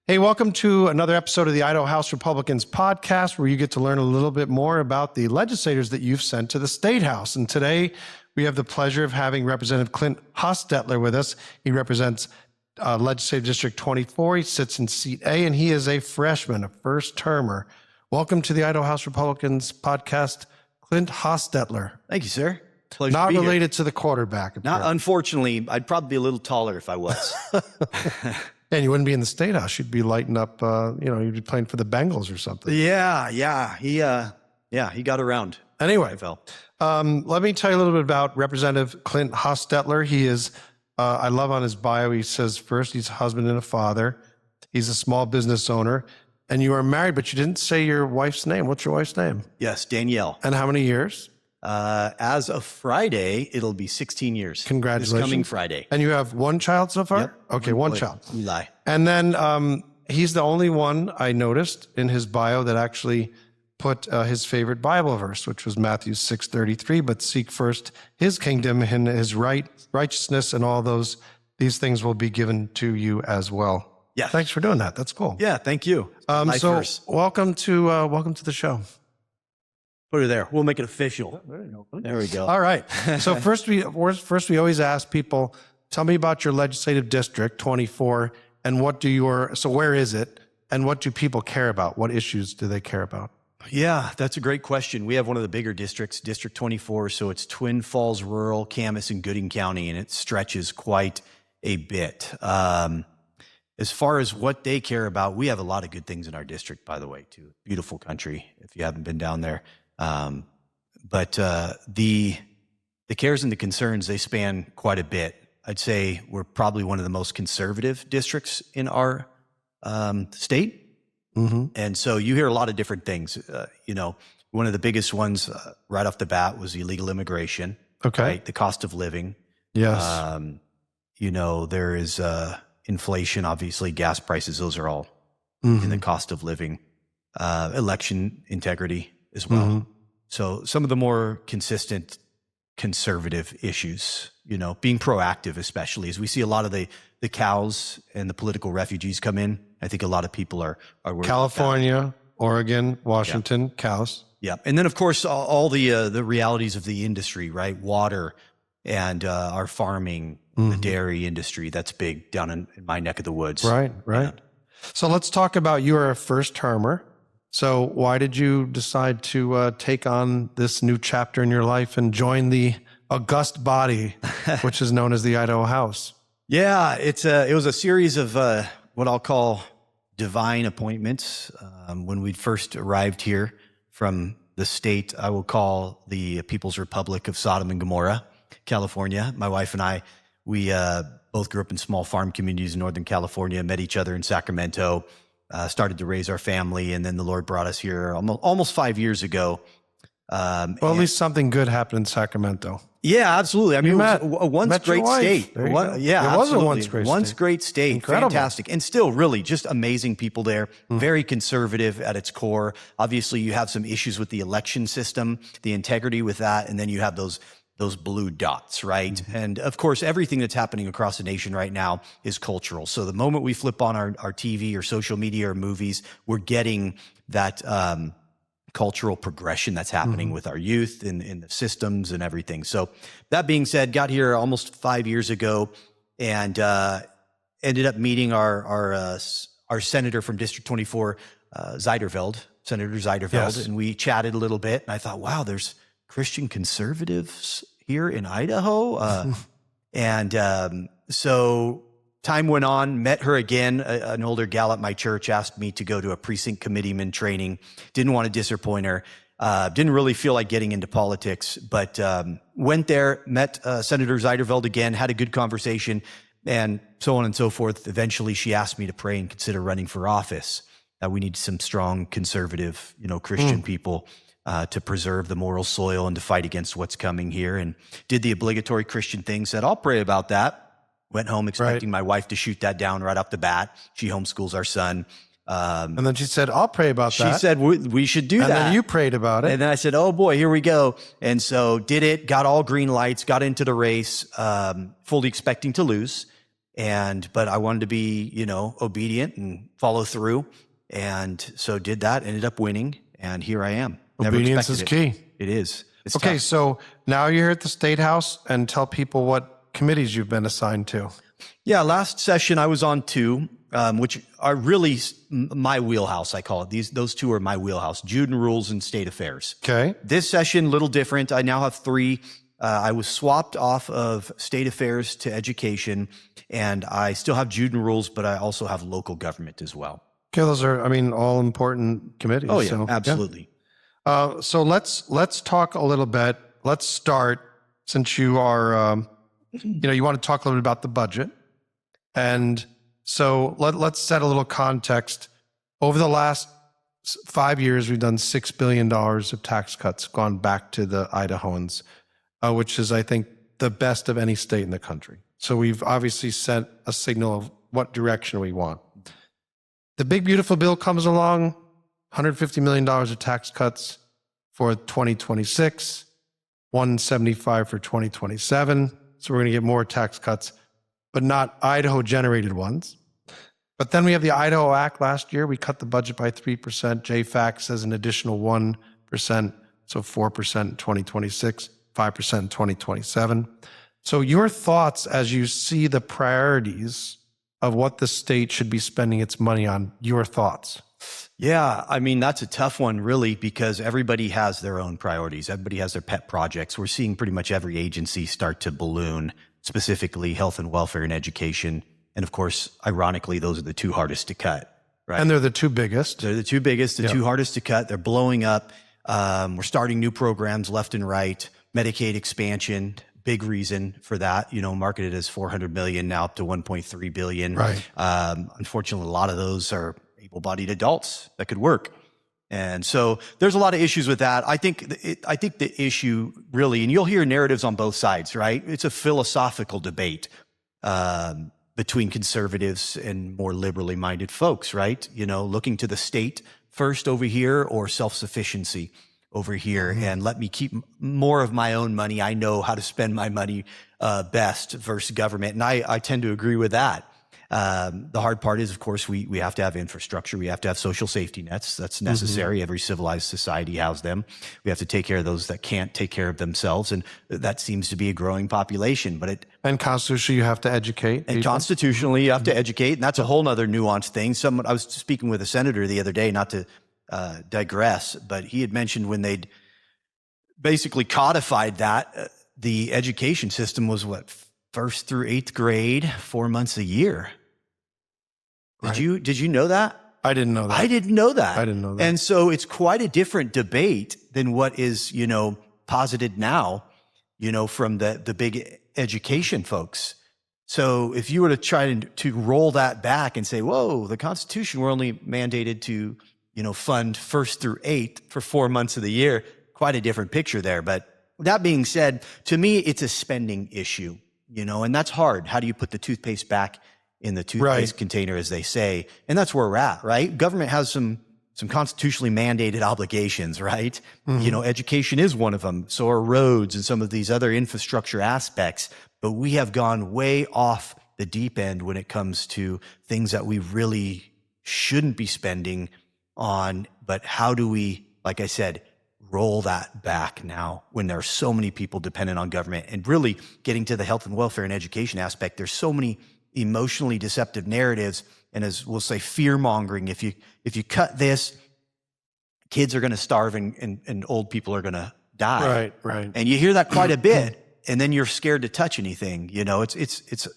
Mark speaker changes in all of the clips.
Speaker 1: Hey, welcome to another episode of the Idaho House Republicans podcast, where you get to learn a little bit more about the legislators that you've sent to the State House. And today we have the pleasure of having Representative Clint Hostetler with us. He represents Legislative District 24. He sits in seat A, and he is a freshman, a first-termer. Welcome to the Idaho House Republicans podcast, Clint Hostetler.
Speaker 2: Thank you, sir. Pleasure
Speaker 1: Not
Speaker 2: to be
Speaker 1: related to the quarterback.
Speaker 2: Not, unfortunately, I'd probably be a little taller if I was.
Speaker 1: And you wouldn't be in the State House. You'd be lighting up, you'd be playing for the Bengals or something.
Speaker 2: Yeah. He got around.
Speaker 1: Anyway,
Speaker 2: I felt.
Speaker 1: Let me tell you a little bit about Representative Clint Hostetler. He is, I love on his bio, he says first he's a husband and a father. He's a small business owner. And you are married, but you didn't say your wife's name. What's your wife's name?
Speaker 2: Yes, Danielle.
Speaker 1: And how many years?
Speaker 2: As of Friday, it'll be 16 years.
Speaker 1: Congratulations.
Speaker 2: This coming Friday.
Speaker 1: And you have one child so far?
Speaker 2: Yep.
Speaker 1: Okay, one child.
Speaker 2: You lie.
Speaker 1: And then he's the only one I noticed in his bio that actually put his favorite Bible verse, which was Matthew 6:33, but seek first his kingdom and his righteousness, and all these things will be given to you as well.
Speaker 2: Yeah.
Speaker 1: Thanks for doing that. That's cool.
Speaker 2: Yeah, thank you.
Speaker 1: Welcome to the show.
Speaker 2: Put her there. We'll make it official. There we go.
Speaker 1: All right. So first we always ask people, tell me about your legislative district 24, and where is it, and what do people care about? What issues do they care about?
Speaker 2: Yeah, that's a great question. We have one of the bigger districts, District 24, so it's Twin Falls, Rural, Camas, and Gooding County, and it stretches quite a bit. As far as what they care about, we have a lot of good things in our district, by the way, too. Beautiful country, if you haven't been down there. But the cares and the concerns, they span quite a bit. I'd say we're probably one of the most conservative districts in our state. Mm-hmm. And so you hear a lot of different things. One of the biggest ones right off the bat was illegal immigration.
Speaker 1: Okay.
Speaker 2: Right? The cost of living.
Speaker 1: Yes.
Speaker 2: There is inflation, obviously, gas prices, those are all in the cost of living. Election integrity as well. Mm-hmm. So some of the more consistent conservative issues, being proactive, especially as we see a lot of the cows and the political refugees come in. I think a lot of people are worried.
Speaker 1: California, Oregon, Washington, cows.
Speaker 2: Yeah. And then of course, all the realities of the industry, right? Water and our farming, the dairy industry, that's big down in my neck of the woods.
Speaker 1: Right. Yeah. So let's talk about, you are a first termer. So why did you decide to take on this new chapter in your life and join the august body, which is known as the Idaho House?
Speaker 2: Yeah, it was a series of what I'll call divine appointments. When we first arrived here from the state I will call the People's Republic of Sodom and Gomorrah, California, my wife and I, we both grew up in small farm communities in Northern California, met each other in Sacramento, started to raise our family, and then the Lord brought us here almost 5 years ago.
Speaker 1: At least something good happened in Sacramento.
Speaker 2: Yeah, absolutely. I mean, it was a once great state.
Speaker 1: It was a once great state.
Speaker 2: Incredible. Fantastic. And still really just amazing people there. Very conservative at its core. Obviously, you have some issues with the election system, the integrity with that, and then you have those blue dots, right? Mm-hmm. And of course, everything that's happening across the nation right now is cultural. So the moment we flip on our TV or social media or movies, we're getting that cultural progression that's happening with our youth in the systems and everything. So that being said, got here almost 5 years ago and ended up meeting our senator from District 24, Senator Zeiderveld,
Speaker 1: yes.
Speaker 2: And we chatted a little bit. And I thought, wow, there's Christian conservatives here in Idaho. So time went on, met her again. An older gal at my church asked me to go to a precinct committeeman training. Didn't want to disappoint her. Didn't really feel like getting into politics, but went there, met Senator Zeiderveld again, had a good conversation, and so on and so forth. Eventually, she asked me to pray and consider running for office. We need some strong conservative, Christian people to preserve the moral soil and to fight against what's coming here. And did the obligatory Christian thing, said, I'll pray about that. Went home expecting my wife to shoot that down right off the bat. She homeschools our son.
Speaker 1: And then she said, I'll pray about that.
Speaker 2: She said, we should do that.
Speaker 1: And then you prayed about it.
Speaker 2: And then I said, oh boy, here we go. And so did it, got all green lights, got into the race, fully expecting to lose. But I wanted to be, obedient and follow through. And so did that, ended up winning. And here I am. Never
Speaker 1: Obedience is
Speaker 2: expected
Speaker 1: key.
Speaker 2: It is. It's
Speaker 1: Okay,
Speaker 2: tough.
Speaker 1: so now you're here at the State House, and tell people what committees you've been assigned to.
Speaker 2: Yeah, last session I was on 2, which are really my wheelhouse, I call it. Those 2 are my wheelhouse, Jude and Rules and State Affairs.
Speaker 1: Okay.
Speaker 2: This session, a little different. I now have 3. I was swapped off of State Affairs to Education, and I still have Jude and Rules, but I also have local government as well.
Speaker 1: Okay, those are, all important committees.
Speaker 2: Oh, yeah,
Speaker 1: so,
Speaker 2: absolutely.
Speaker 1: So let's talk a little bit. Let's start, since you are, you want to talk a little bit about the budget. And so let's set a little context. Over the last 5 years, we've done $6 billion of tax cuts gone back to the Idahoans, which is, I think, the best of any state in the country. So we've obviously sent a signal of what direction we want. The big, beautiful bill comes along, $150 million of tax cuts for 2026, $175 for 2027. So we're going to get more tax cuts, but not Idaho-generated ones. But then we have the Idaho Act last year. We cut the budget by 3%. JFAC says an additional 1%, so 4% in 2026, 5% in 2027. So your thoughts as you see the priorities of what the state should be spending its money on, your thoughts?
Speaker 2: Yeah, that's a tough one, really, because everybody has their own priorities. Everybody has their pet projects. We're seeing pretty much every agency start to balloon, specifically health and welfare and education. And of course, ironically, those are the 2 hardest to cut, right?
Speaker 1: And they're the 2 biggest.
Speaker 2: They're the 2 biggest, the 2 hardest to cut. They're blowing up. We're starting new programs left and right. Medicaid expansion, big reason for that, marketed as $400 million, now up to $1.3 billion.
Speaker 1: Right.
Speaker 2: Unfortunately, a lot of those are able-bodied adults that could work. And so there's a lot of issues with that. I think the issue really, and you'll hear narratives on both sides, right? It's a philosophical debate between conservatives and more liberally minded folks, right? Looking to the state first over here or self-sufficiency over here, and let me keep more of my own money. I know how to spend my money best versus government. And I tend to agree with that. The hard part is, of course, we have to have infrastructure. We have to have social safety nets. That's necessary. Every civilized society has them. We have to take care of those that can't take care of themselves. And that seems to be a growing population.
Speaker 1: And constitutionally, you have to educate people.
Speaker 2: And constitutionally, you have to educate. And that's a whole other nuanced thing. I was speaking with a senator the other day, not to digress, but he had mentioned when they'd basically codified that, the education system was what, 1st through 8th grade, 4 months a year.
Speaker 1: Right.
Speaker 2: Did you know that?
Speaker 1: I didn't know that.
Speaker 2: I didn't know that.
Speaker 1: I didn't know that.
Speaker 2: And so it's quite a different debate than what is, posited now, from the big education folks. So if you were to try to roll that back and say, whoa, the Constitution, we're only mandated to, fund 1st through 8th for 4 months of the year, quite a different picture there. But that being said, to me, it's a spending issue, and that's hard. How do you put the toothpaste back in the toothpaste container, as they say? And that's where we're at, right? Government has some constitutionally mandated obligations, right? Education is one of them. So are roads and some of these other infrastructure aspects. But we have gone way off the deep end when it comes to things that we really shouldn't be spending on. But how do we, like I said, roll that back now when there are so many people dependent on government? And really getting to the health and welfare and education aspect, there's so many emotionally deceptive narratives, and as we'll say, fear-mongering. If you cut this, kids are going to starve and old people are going to die.
Speaker 1: Right.
Speaker 2: And you hear that quite a bit, and then you're scared to touch anything.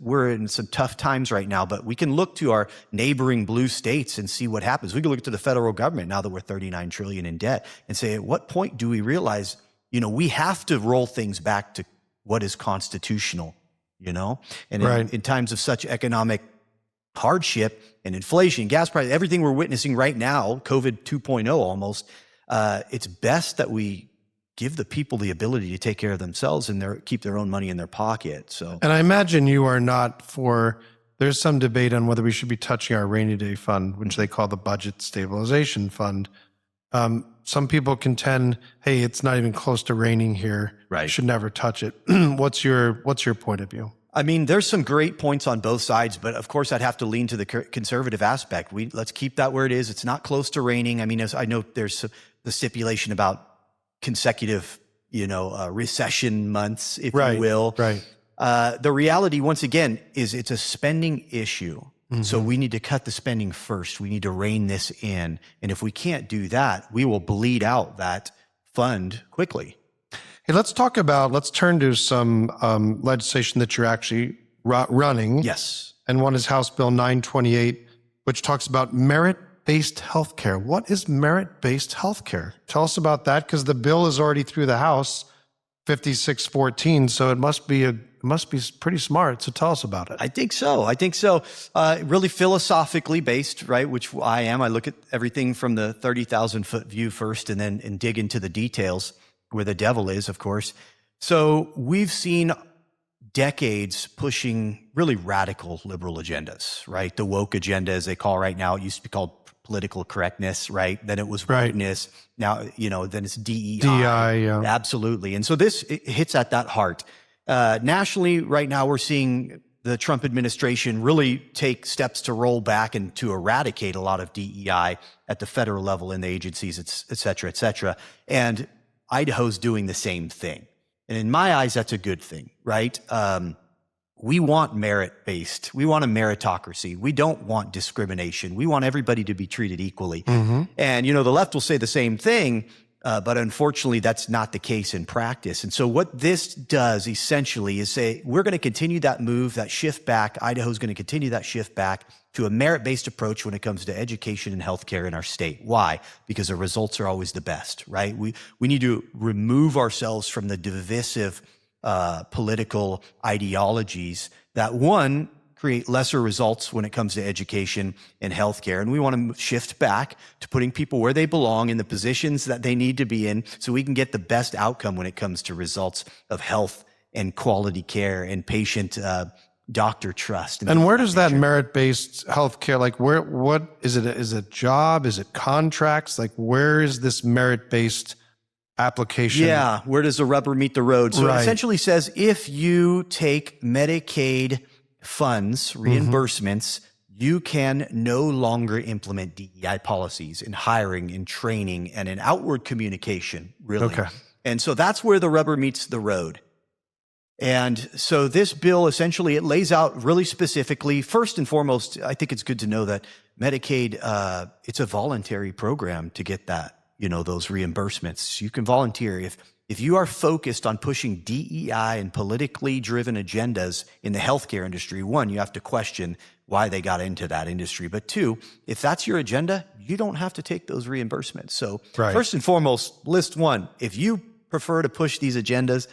Speaker 2: We're in some tough times right now, but we can look to our neighboring blue states and see what happens. We can look to the federal government now that we're $39 trillion in debt and say, at what point do we realize, we have to roll things back to what is constitutional? And in times of such economic hardship and inflation, gas prices, everything we're witnessing right now, COVID 2.0 almost, it's best that we give the people the ability to take care of themselves and keep their own money in their pocket. So,
Speaker 1: and I imagine you are not for, there's some debate on whether we should be touching our rainy day fund, which they call the budget stabilization fund. Some people contend, hey, it's not even close to raining here.
Speaker 2: Right.
Speaker 1: Should never touch it. What's your point of view?
Speaker 2: I mean, there's some great points on both sides, but of course I'd have to lean to the conservative aspect. Let's keep that where it is. It's not close to raining. I mean, as I know there's the stipulation about consecutive, recession months, if you will.
Speaker 1: Right.
Speaker 2: The reality, once again, is it's a spending issue.
Speaker 1: Mm-hmm.
Speaker 2: So we need to cut the spending first. We need to rein this in. And if we can't do that, we will bleed out that fund quickly.
Speaker 1: Hey, let's turn to some legislation that you're actually running.
Speaker 2: Yes.
Speaker 1: And one is House Bill 928, which talks about merit-based healthcare. What is merit-based healthcare? Tell us about that, because the bill is already through the House, 5614, so it must be pretty smart. So tell us about it.
Speaker 2: I think so. Really philosophically based, right? Which I am. I look at everything from the 30,000-foot view first and dig into the details, where the devil is, of course. So we've seen decades pushing really radical liberal agendas, right? The woke agenda, as they call right now, it used to be called political correctness, right? Then it was wokeness. Now, then it's DEI.
Speaker 1: DEI, yeah.
Speaker 2: Absolutely. And so it hits at that heart. Nationally, right now, we're seeing the Trump administration really take steps to roll back and to eradicate a lot of DEI at the federal level in the agencies, et cetera, et cetera. And Idaho's doing the same thing. And in my eyes, that's a good thing, right? We want merit-based. We want a meritocracy. We don't want discrimination. We want everybody to be treated equally. Mm-hmm. And, the left will say the same thing, but unfortunately, that's not the case in practice. And so what this does essentially is say, we're going to continue that move, that shift back. Idaho's going to continue that shift back to a merit-based approach when it comes to education and healthcare in our state. Why? Because the results are always the best, right? We need to remove ourselves from the divisive political ideologies that, one, create lesser results when it comes to education and healthcare. And we want to shift back to putting people where they belong in the positions that they need to be in so we can get the best outcome when it comes to results of health and quality care and patient doctor trust.
Speaker 1: And where does that merit-based healthcare, what is it? Is it job? Is it contracts? Where is this merit-based application?
Speaker 2: Yeah, where does the rubber meet the road? So it essentially says if you take Medicaid funds, reimbursements, you can no longer implement DEI policies in hiring, in training, and in outward communication, really.
Speaker 1: Okay.
Speaker 2: And so that's where the rubber meets the road. And so this bill, essentially, it lays out really specifically, first and foremost, I think it's good to know that Medicaid, it's a voluntary program to get that, those reimbursements. You can volunteer. If you are focused on pushing DEI and politically driven agendas in the healthcare industry, one, you have to question why they got into that industry. But two, if that's your agenda, you don't have to take those reimbursements. So first and foremost, list one, if you prefer to push these agendas,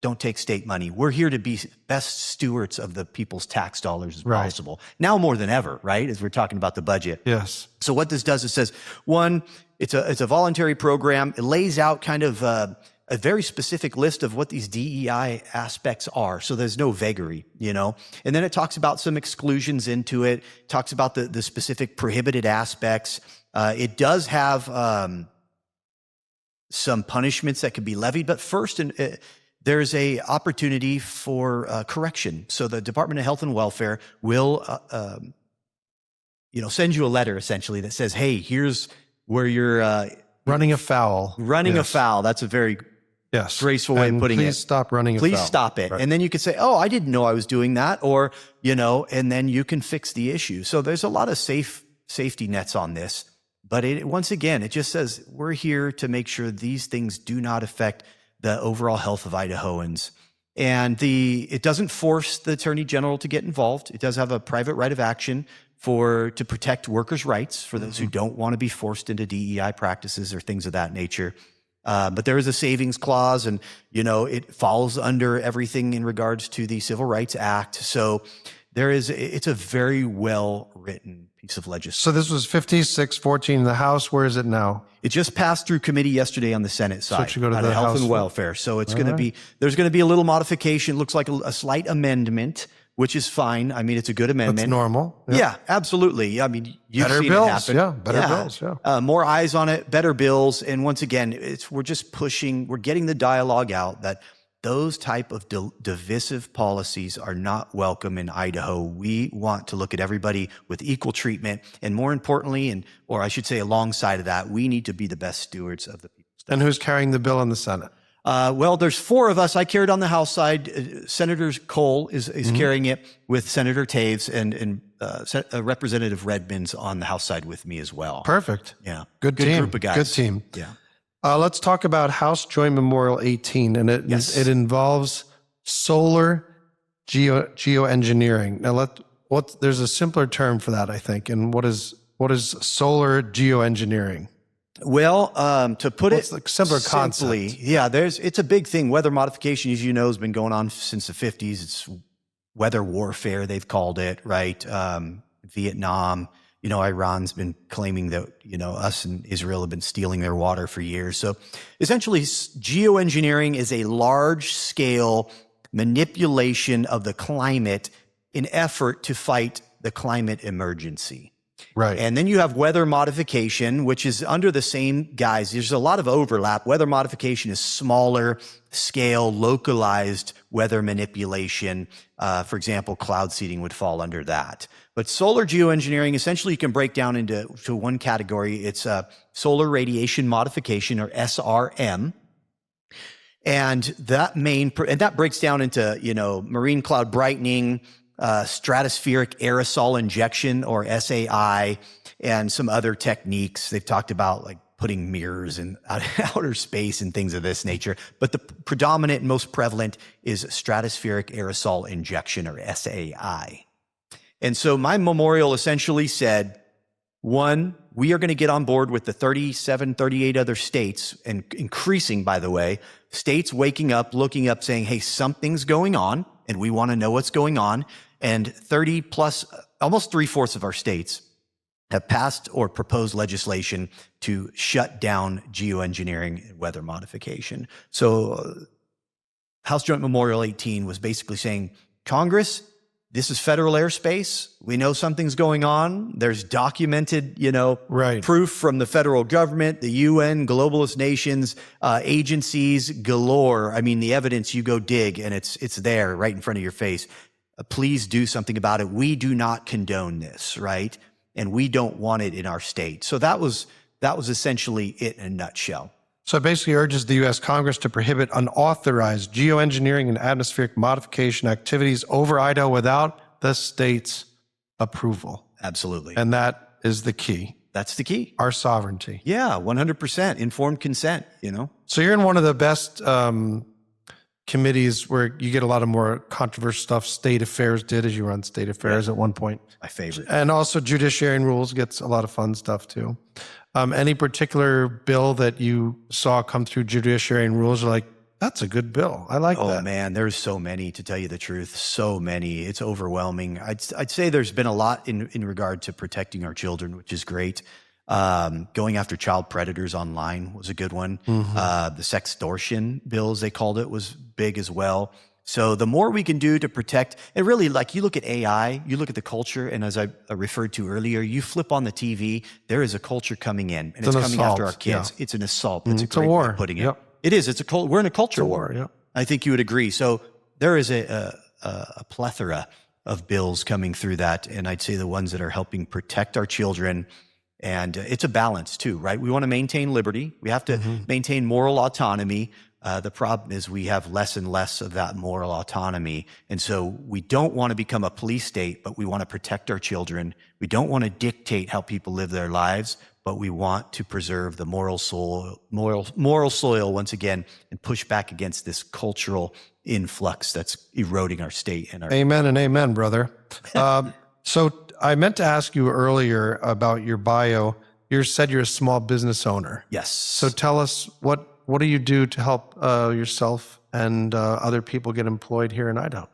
Speaker 2: don't take state money. We're here to be best stewards of the people's tax dollars as possible. Now more than ever, right? As we're talking about the budget.
Speaker 1: Yes.
Speaker 2: So what this does, it says, one, it's a voluntary program. It lays out kind of a very specific list of what these DEI aspects are. So there's no vagary, And then it talks about some exclusions into it, talks about the specific prohibited aspects. It does have some punishments that could be levied, but first, there's a opportunity for correction. So the Department of Health and Welfare will, send you a letter essentially that says, "Hey, here's where you're
Speaker 1: running afoul."
Speaker 2: Running afoul. That's a very graceful way of putting it.
Speaker 1: Please stop running afoul.
Speaker 2: Please stop it. Right. And then you could say, "Oh, I didn't know I was doing that," or and then you can fix the issue. So there's a lot of safety nets on this. But once again, it just says we're here to make sure these things do not affect the overall health of Idahoans. And it doesn't force the Attorney General to get involved. It does have a private right of action to protect workers' rights for those who don't want to be forced into DEI practices or things of that nature. But there is a savings clause, and it falls under everything in regards to the Civil Rights Act. So it's a very well written piece of legislation.
Speaker 1: So this was 5614 in the House. Where is it now?
Speaker 2: It just passed through committee yesterday on the Senate side.
Speaker 1: So it should go to the
Speaker 2: Health
Speaker 1: House
Speaker 2: and Welfare. So it's going to be, there's going to be a little modification. It looks like a slight amendment, which is fine. I mean, it's a good amendment.
Speaker 1: That's normal.
Speaker 2: Yeah, absolutely. I mean, you've
Speaker 1: better
Speaker 2: seen
Speaker 1: bills.
Speaker 2: it happen.
Speaker 1: Yeah, better bills. Yeah.
Speaker 2: More eyes on it, better bills. And once again, we're just pushing, we're getting the dialogue out that those type of divisive policies are not welcome in Idaho. We want to look at everybody with equal treatment. And more importantly, or I should say alongside of that, we need to be the best stewards of the people.
Speaker 1: And who's carrying the bill in the Senate?
Speaker 2: Well, there's 4 of us. I carried on the House side. Senator Cole is carrying it with Senator Taves and Representative Redmond's on the House side with me as well.
Speaker 1: Perfect.
Speaker 2: Yeah.
Speaker 1: Good team.
Speaker 2: Group of guys.
Speaker 1: Good team.
Speaker 2: Yeah.
Speaker 1: Let's talk about House Joint Memorial 18, and it involves solar geoengineering. Now, there's a simpler term for that, I think. And what is solar geoengineering?
Speaker 2: Well, to put it
Speaker 1: simpler
Speaker 2: simply,
Speaker 1: concept.
Speaker 2: yeah, it's a big thing. Weather modification, as you know, has been going on since the 50s. It's weather warfare, they've called it, right? Vietnam, Iran's been claiming that, us and Israel have been stealing their water for years. So essentially, geoengineering is a large-scale manipulation of the climate in effort to fight the climate emergency.
Speaker 1: Right.
Speaker 2: And then you have weather modification, which is under the same guise. There's a lot of overlap. Weather modification is smaller scale, localized weather manipulation. For example, cloud seeding would fall under that. But solar geoengineering, essentially you can break down into one category. It's solar radiation modification, or SRM. And that breaks down into, marine cloud brightening, stratospheric aerosol injection, or SAI, and some other techniques. They've talked about like putting mirrors in outer space and things of this nature. But the predominant and most prevalent is stratospheric aerosol injection, or SAI. And so my memorial essentially said, 1, we are going to get on board with the 37, 38 other states, and increasing, by the way, states waking up, looking up, saying, hey, something's going on, and we want to know what's going on. And 30 plus, almost 3/4 of our states have passed or proposed legislation to shut down geoengineering and weather modification. So House Joint Memorial 18 was basically saying, Congress, this is federal airspace. We know something's going on. There's documented, proof from the federal government, the UN, globalist nations, agencies galore. I mean, the evidence, you go dig and it's there right in front of your face. Please do something about it. We do not condone this, right? And we don't want it in our state. So that was essentially it in a nutshell.
Speaker 1: So it basically urges the U.S. Congress to prohibit unauthorized geoengineering and atmospheric modification activities over Idaho without the state's approval.
Speaker 2: Absolutely.
Speaker 1: And that is the key.
Speaker 2: That's the key.
Speaker 1: Our sovereignty.
Speaker 2: Yeah, 100%. Informed consent,
Speaker 1: So you're in one of the best committees where you get a lot of more controversial stuff. State Affairs did, as you run State Affairs at one point.
Speaker 2: My favorite.
Speaker 1: And also Judiciary and Rules gets a lot of fun stuff too. Any particular bill that you saw come through Judiciary and Rules are like, that's a good bill. I like that.
Speaker 2: Oh man, there's so many, to tell you the truth. So many. It's overwhelming. I'd say there's been a lot in regard to protecting our children, which is great. Going after child predators online was a good one. The sextortion bills, they called it, was big as well. So the more we can do to protect, and really, like, you look at AI, you look at the culture, and as I referred to earlier, you flip on the TV, there is a culture coming in, and it's coming after our kids. Yeah. It's an assault. That's a great way of putting it. Yep. It is. We're in a culture war.
Speaker 1: Yep.
Speaker 2: I think you would agree. So there is a plethora of bills coming through that, and I'd say the ones that are helping protect our children. And it's a balance too, right? We want to maintain liberty. We have to maintain moral autonomy. The problem is we have less and less of that moral autonomy. And so we don't want to become a police state, but we want to protect our children. We don't want to dictate how people live their lives, but we want to preserve the moral soil once again, and push back against this cultural influx that's eroding our state. And our
Speaker 1: Amen and amen, brother. So I meant to ask you earlier about your bio. You said you're a small business owner.
Speaker 2: Yes.
Speaker 1: So tell us, what do you do to help yourself and other people get employed here in Idaho?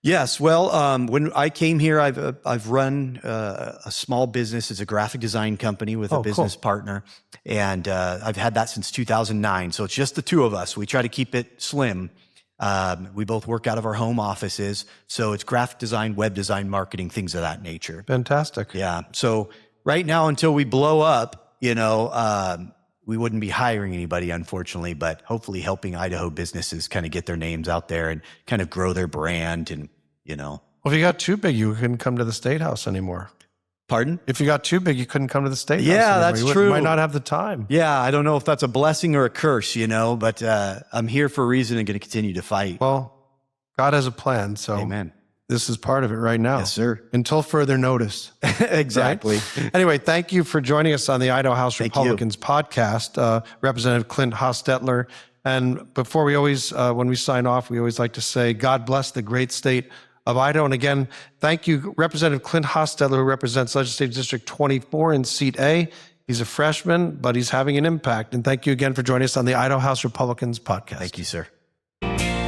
Speaker 2: Yes. Well, when I came here, I've run a small business. It's a graphic design company with a business partner, and I've had that since 2009. So it's just the two of us. We try to keep it slim. We both work out of our home offices. So it's graphic design, web design, marketing, things of that nature.
Speaker 1: Fantastic.
Speaker 2: Yeah. So right now, until we blow up, we wouldn't be hiring anybody, unfortunately, but hopefully helping Idaho businesses kind of get their names out there and kind of grow their brand and,
Speaker 1: Well, if you got too big, you couldn't come to the State House anymore.
Speaker 2: Pardon?
Speaker 1: If you got too big, you couldn't come to the State House
Speaker 2: Yeah,
Speaker 1: anymore.
Speaker 2: that's
Speaker 1: You
Speaker 2: true.
Speaker 1: might not have the time.
Speaker 2: Yeah, I don't know if that's a blessing or a curse, but I'm here for a reason and going to continue to fight.
Speaker 1: Well, God has a plan, so
Speaker 2: Amen.
Speaker 1: this is part of it right now.
Speaker 2: Yes, sir.
Speaker 1: Until further notice.
Speaker 2: Exactly.
Speaker 1: Right? Anyway, thank you for joining us on the Idaho House Republicans podcast, Representative Clint Hostetler. And before we always, when we sign off, we always like to say, God bless the great state of Idaho. And again, thank you, Representative Clint Hostetler, who represents Legislative District 24 in Seat A. He's a freshman, but he's having an impact. And thank you again for joining us on the Idaho House Republicans podcast.
Speaker 2: Thank you, sir.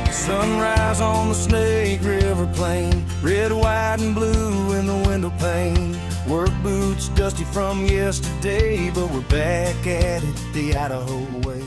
Speaker 3: Sunrise on the Snake River Plain, red, white, and blue in the window pane. Work boots dusty from yesterday, but we're back at it the Idaho way.